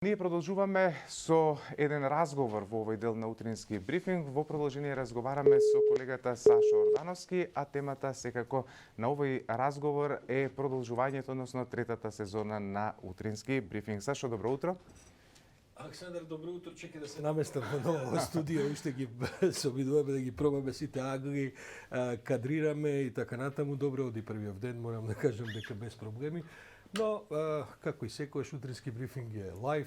Ние продолжуваме со еден разговор во овој дел на утрински брифинг. Во продолжение разговараме со колегата Сашо Ордановски, а темата секако на овој разговор е продолжувањето, односно третата сезона на утрински брифинг. Сашо, добро утро. Александар, добро утро. Чекай да се наместам во ново студио, уште ги се обидуваме да ги пробаме сите агли, кадрираме и така натаму. Добро оди првиот ден, морам да кажам дека без проблеми. Но, како и секојаш, утрински брифинг е лайв,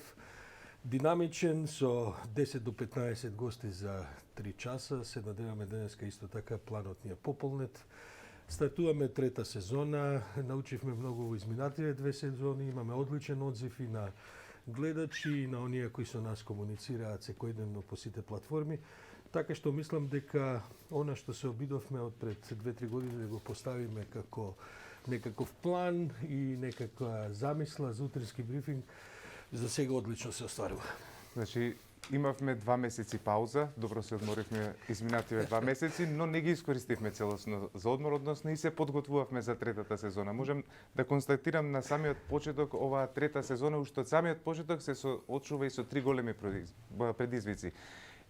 динамичен, со 10 до 15 гости за 3 часа. Се надеваме денеска исто така планот ни е пополнет. Стартуваме трета сезона, научивме многу во изминативе 2 сезони, имаме одличен одзив и на гледачи и на оние кои со нас комуницираат секојдневно по сите платформи. Така што мислам дека она што се обидовме од пред 2-3 години да го поставиме како некаков план и некаква замисла за утрински брифинг, за сега одлично се остварува. Значи, имавме 2 месеци пауза, добро се одморивме изминативе 2 месеци, но не ги искористивме целосно за одмор, односно и се подготвувавме за третата сезона. Можем да констатирам на самиот почеток оваа трета сезона, уште од самиот почеток се соочува и со 3 големи предизвици.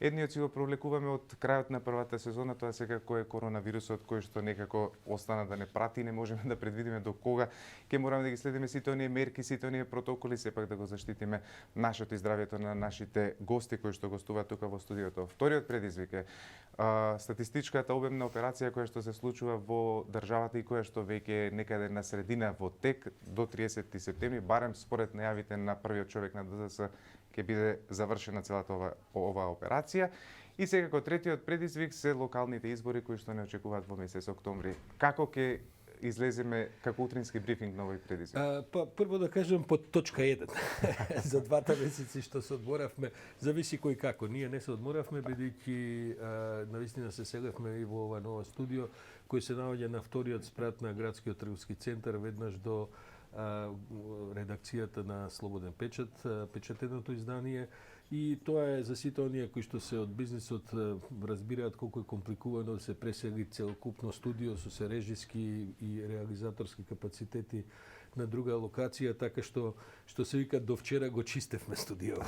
Едниот си го провлекуваме од крајот на првата сезона, тоа секако е коронавирусот кој што некако остана да не прати, не можеме да предвидиме до кога ќе мораме да ги следиме сите оние мерки, сите оние протоколи, сепак да го заштитиме нашето и здравјето на нашите гости кои што гостуваат тука во студиото. Вториот предизвик е статистичката обемна операција која што се случува во државата и која што веќе е некаде на средина во тек до 30 септември, барем според најавите на првиот човек на ДЗС ќе биде завршена целата оваа операција. И секако третиот предизвик се локалните избори кои што не очекуваат во месец октомври. Како ќе излеземе како утрински брифинг на овој предизвик? Прво да кажем под точка 1. За 2 месеци што се одморавме, зависи кој како. Ние не се одморавме, бидејќи навистина се селевме и во ова ново студио, кој се наоѓа на вториот спрат на градскиот трговски центар, веднаш до редакцијата на Слободен печат, печатеното издание, и тоа е за сите оние кои што се од бизнисот разбираат колку е компликувано да се пресели целокупно студио со се режиски и реализаторски капацитети на друга локација, така што се вика до вчера го чистевме студио.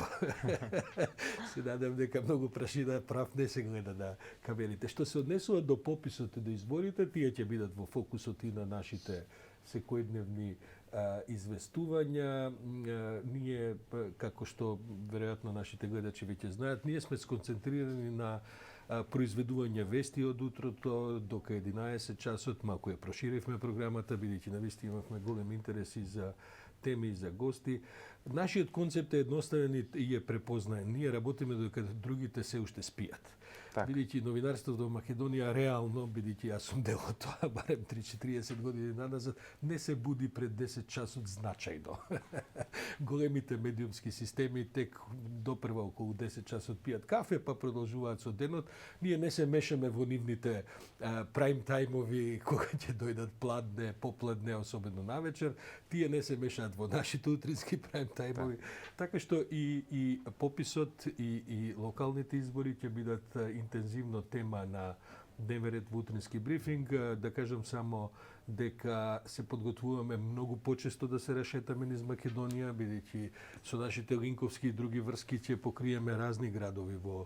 Се надам дека многу прашина прав не се гледа на камерите. Што се однесува до пописот и до изборите, тие ќе бидат во фокусот и на нашите секојдневни известувања. Ние, како што веројатно нашите гледачи веќе знаат, ние сме сконцентрирани на произведување вести од утрото до 11 часот. Малку ја проширивме програмата, бидејќи навистина имавме голем интерес и за теми и за гости. Нашиот концепт е едноставен и е препознаен. Ние работиме додека другите се уште спијат. Бидејќи новинарството во Македонија реално, бидејќи јас сум дел од тоа, барем 30-40 години наназад, не се буди пред 10 часот значајно. Големите медиумски системи тек допрва околу 10 часот пијат кафе, па продолжуваат со денот. Ние не се мешаме во нивните прайм тајмови кога ќе дојдат пладне, попладне, особено навечер. Тие не се мешаат во нашите утрински прайм тајмови. Така што и пописот и локалните избори ќе бидат интензивно тема на дневен ред во утрински брифинг. Да кажам само дека се подготвуваме многу почесто да се решетаме низ Македонија, бидејќи со нашите линковски и други врски ќе покриеме разни градови во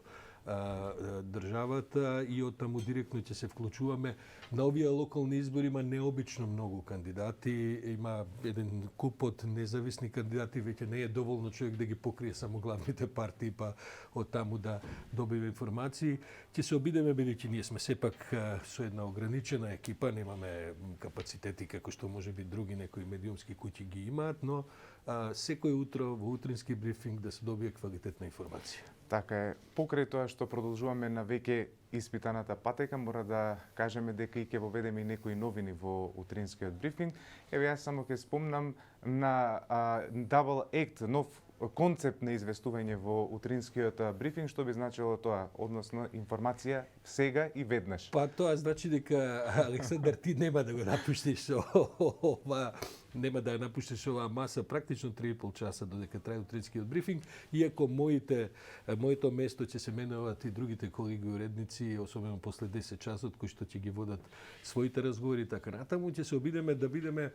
државата и оттаму директно ќе се вклучуваме. На овие локални избори има необично многу кандидати, има еден куп од независни кандидати, веќе не е доволно човек да ги покрие само главните партии, па оттаму да добива информации. Ќе се обидеме, бидејќи ние сме сепак со една ограничена екипа, немаме капацитети како што може би други некои медиумски куќи ги имаат, но секој утро во утрински брифинг да се добие квалитетна информација. Така е. Покрај тоа што продолжуваме на веќе испитаната патека, мора да кажеме дека и ќе воведеме и некои новини во утринскиот брифинг. Еве јас само ќе спомнам на Double Act, нов концепт на известување во утринскиот брифинг, што би значило тоа, односно информација сега и веднаш. Па тоа значи дека Александар ти нема да го напуштиш ова нема да ја напуштиш оваа маса практично 3,5 часа додека трае утринскиот брифинг, иако моето место ќе се менуваат и другите колеги уредници, особено после 10 часот, кои што ќе ги водат своите разговори и така натаму, ќе се обидеме да бидеме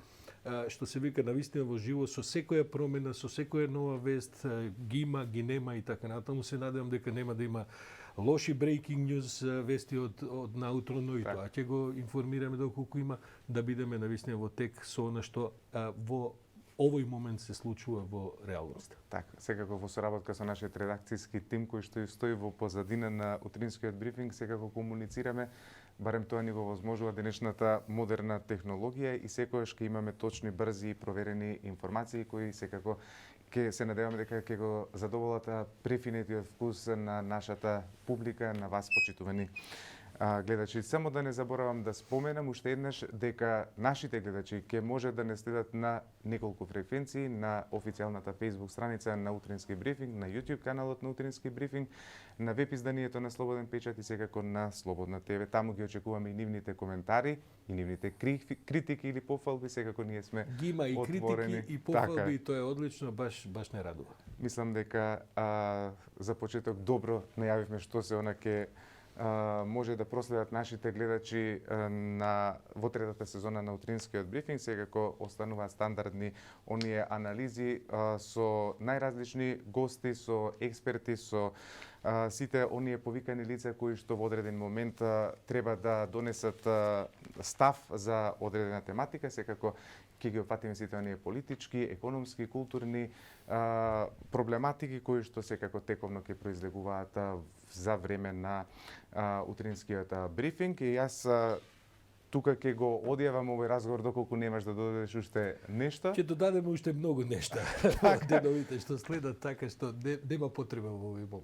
што се вика навистина во живо со секоја промена, со секоја нова вест, ги има, ги нема и така натаму. Се надевам дека нема да има лоши breaking news вести од наутро, но и тоа ќе го информираме доколку има, да бидеме навистина во тек со она што во овој момент се случува во реалноста. Така, секако во соработка со нашиот редакцијски тим кој што стои во позадина на утринскиот брифинг, секако комуницираме, барем тоа ни го возможува денешната модерна технологија и секогаш ќе имаме точни, брзи и проверени информации кои секако ќе се надеваме дека ќе го задоволат префинетиот вкус на нашата публика, на вас почитувани гледачи. Само да не заборавам да споменам уште еднаш дека нашите гледачи ќе може да не следат на неколку фреквенции на официјалната Facebook страница на Утрински брифинг, на YouTube каналот на Утрински брифинг, на веб изданието на Слободен печат и секако на Слободна ТВ. Таму ги очекуваме и нивните коментари, и нивните критики или пофалби, секако ние сме ги има и отворени. критики и пофалби, и тоа е одлично, баш не радува. Мислам дека за почеток добро најавивме што се она ке може да проследат нашите гледачи во третата сезона на Утринскиот брифинг. Секако остануваат стандардни оние анализи со најразлични гости, со експерти, со сите оние повикани лица кои што во одреден момент треба да донесат став за одредена тематика. Секако ќе ги опатиме сите оние политички, економски, културни проблематики кои што секако тековно ќе произлегуваат за време на утринскиот брифинг. И јас тука ќе го одјавам овој разговор доколку немаш да додадеш уште нешто. Ќе додадеме уште многу нешта во деновите што следат, така што нема потреба во овој момент.